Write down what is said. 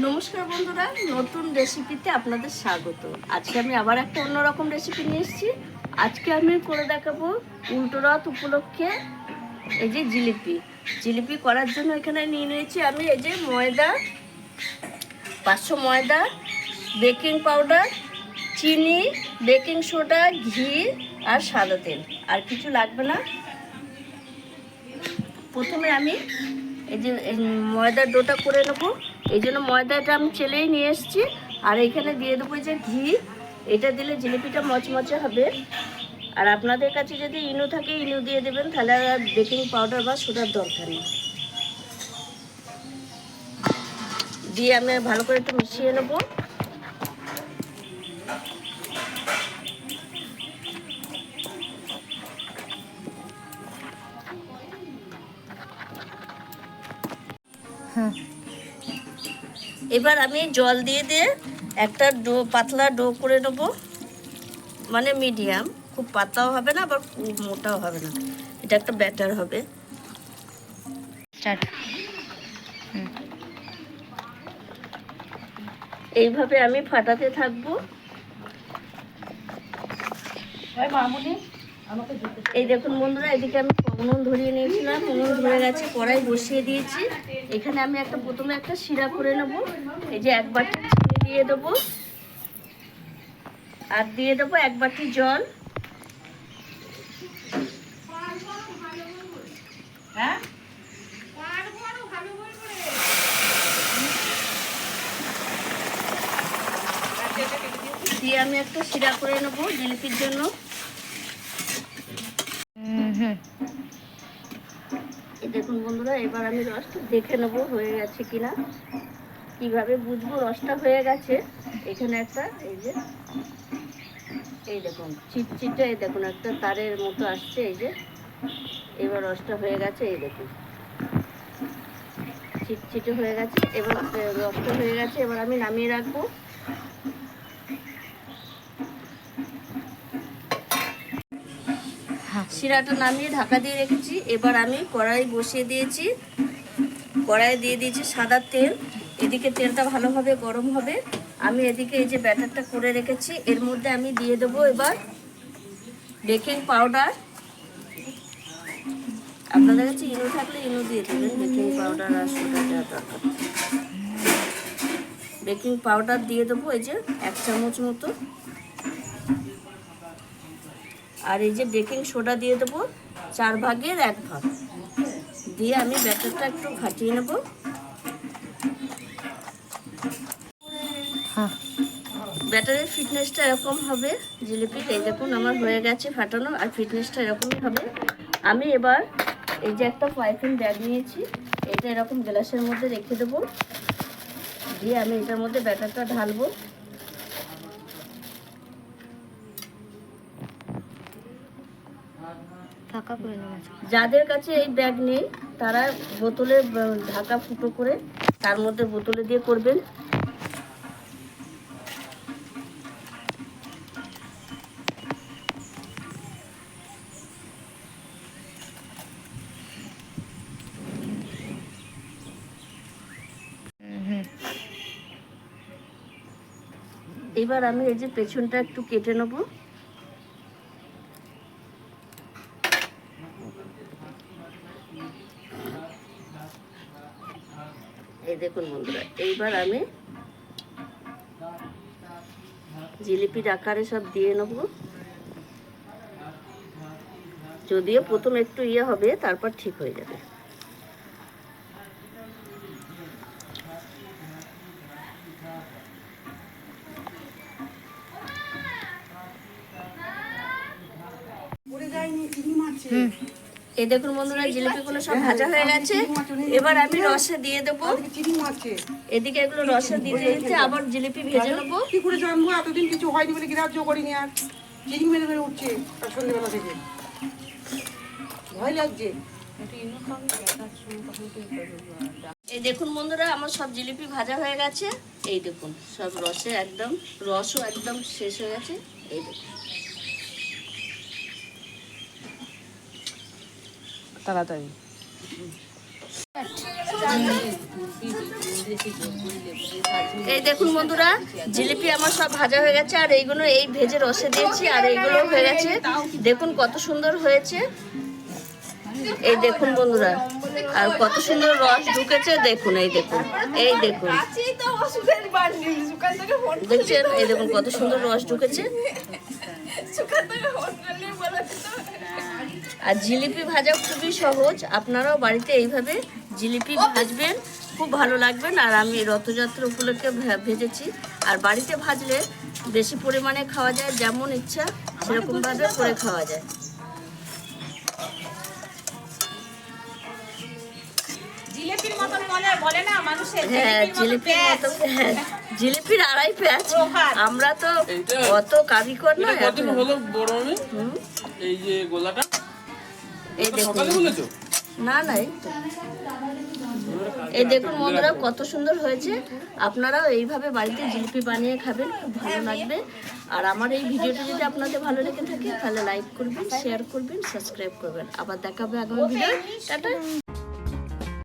নমস্কার বন্ধুরা, নতুন রেসিপিতে আপনাদের স্বাগত। আজকে আমি আবার একটা অন্যরকম রেসিপি নিয়ে এসেছি। আজকে আমি করে দেখাবো উল্টো রথ উপলক্ষে এই যে জিলিপি করার জন্য এখানে নিয়ে নিয়েছি আমি এই যে ময়দা, 500 ময়দা, বেকিং পাউডার, চিনি, বেকিং সোডা, ঘি আর সাদা তেল। আর কিছু লাগবে না। প্রথমে আমি এই যে ময়দার ডোটা করে নেবো। এই জন্য ময়দাটা আমি চেলেই নিয়ে এসেছি। আর এইখানে দিয়ে দেবো যে ঘি। এটা দিলে জিলিপিটা মচমচে হবে। আর আপনাদের কাছে যদি ইনো থাকে ইনো দিয়ে দেবেন, তাহলে আর বেকিং পাউডার বা সোডার দরকার নেই। দিয়ে আমি ভালো করে একটু মিশিয়ে নেবো। এবার আমি জল দিয়ে একটা পাতলা ডো করে নেবো, মানে মিডিয়াম, খুব পাতলাও হবে না আবার খুব মোটাও হবে না। এটা একটা ব্যাটার হবে। এইভাবে আমি ফাটাতে থাকবো। এই দেখুন বন্ধুরা, এদিকে আমি উনুন ধরিয়ে নিয়েছিলাম, উনুন ধরে গেছে, কড়াই বসিয়ে দিয়েছি। এখানে আমি প্রথমে একটা শিরা করে নেব। এই যে 1 বাটি চিনি দিয়ে দেবো, আর দিয়ে দেবো 1 বাটি জল। দিয়ে আমি একটা শিরা করে নেব জিলিপির জন্য। এই দেখুন বন্ধুরা, এবার আমি রসটা দেখে নেব হয়ে গেছে কিনা। কিভাবে বুঝবো রসটা হয়ে গেছে? এখানে একটা এই দেখুন চিটচিটে, এই দেখুন একটা তারের মতো আসছে। এই যে এবার রসটা হয়ে গেছে, এই দেখুন চিটচিটে হয়ে গেছে। এবার রসটা হয়ে গেছে, এবার আমি নামিয়ে রাখবো। শিরাটা নামিয়ে ঢাকা দিয়ে রেখেছি। এবার আমি কড়াই বসিয়ে দিয়েছি। কড়াই দিয়ে দিয়েছি সাদা তেল। এদিকে তেলটা ভালোভাবে গরম হবে। আমি এদিকে এই যে ব্যাটারটা করে রেখেছি, এর মধ্যে আমি দিয়ে দেবো এবার বেকিং পাউডার। আপনাদের কাছে ইনো থাকলে ইনো দিয়ে দেবেন, বেকিং পাউডার আর সোডা দেওয়া দরকার। বেকিং পাউডার দিয়ে দেবো এই যে 1 চামচ মতো। আর এই যে বেকিং সোডা দিয়ে দেবো 4 ভাগের 1 ভাগ। দিয়ে আমি ব্যাটারটা একটু ফাটিয়ে নেব। ব্যাটারের ফিটনেসটা এরকম হবে জিলিপির। এই দেখুন আমার হয়ে গেছে ফাটানো, আর ফিটনেসটা এরকমই হবে। আমি এবার এই যে একটা পাইপিং ব্যাগ নিয়েছি, এটা এরকম গ্লাসের মধ্যে রেখে দেবো। দিয়ে আমি এটার মধ্যে ব্যাটারটা ঢালবো। যাদের কাছে এই ব্যাগ নেই তারা বোতলে ঢাকা ফুটো করে তার মধ্যে বোতলে দিয়ে করবেন। এবার আমি এই যে পেছনটা একটু কেটে নেব। এই দেখুন বন্ধুরা, এইবার আমি জিলিপির আকারে সব দিয়ে নেব। যদিও প্রথম একটু হবে, তারপর ঠিক হয়ে যাবে। এই দেখুন বন্ধুরা, জিলিপিগুলো সব ভাজা হয়ে গেছে। এবার আমি রসে দিয়ে দেবো। এদিকে এগুলো রসে দিতে দিতে আবার জিলিপি ভেজে নেবো। কি করে জানবো? এতদিন কিছু হয়নি বলে গ্রাহ্য করিনি। আর চিনি মেরে মেরে উঠছে সন্ধ্যেবেলা থেকে, ভয় লাগছে। এই দেখুন বন্ধুরা, আমার সব জিলিপি ভাজা হয়ে গেছে। এই দেখুন সব রসও একদম শেষ হয়ে গেছে। এই দেখুন তাড়াতাড়ি এই দেখুন বন্ধুরা, জিলিপি আমার সব ভাজা হয়ে গেছে, আর এইগুলো এই ভেজে রসে দিয়েছি, আর এইগুলো হয়ে গেছে। দেখুন কত সুন্দর হয়েছে, এই দেখুন বন্ধুরা, আর কত সুন্দর রস ঢুকেছে। দেখুন, এই দেখুন, এই দেখুন, দেখছেন, এই দেখুন কত সুন্দর রস ঢুকেছে। আর জিলিপি ভাজা খুবই সহজ, আপনারাও বাড়িতে এইভাবে জিলিপি ভাজবেন, খুব ভালো লাগবেন। আর আমি রথযাত্রা উপলক্ষে ভেজেছি, আর বাড়িতে ভাজলে বেশি পরিমাণে খাওয়া যায়, যেমন ইচ্ছা সেরকমভাবে করে খাওয়া যায়। জিলিপির মতন বলে না মানুষের, হ্যাঁ, জিলিপির মতো, হ্যাঁ, জিলিপির আড়াই পেঁয়াজ। আমরা তো অত কারিগর না। কতদিন হলো বড় আমি এই যে গোলাটা এই দেখুন, সকালে বলেছো? না না, এই তো। এই দেখুন বন্ধুরা কত সুন্দর হয়েছে। আপনারাও এইভাবে বাড়িতে জিলিপি বানিয়ে খাবেন, খুব ভালো লাগবে। আর আমার এই ভিডিওটা যদি আপনাদের ভালো লেগে থাকে তাহলে লাইক করবেন, শেয়ার করবেন, সাবস্ক্রাইব করবেন। আবার দেখাবে আগামী ভিডিও। টাটা।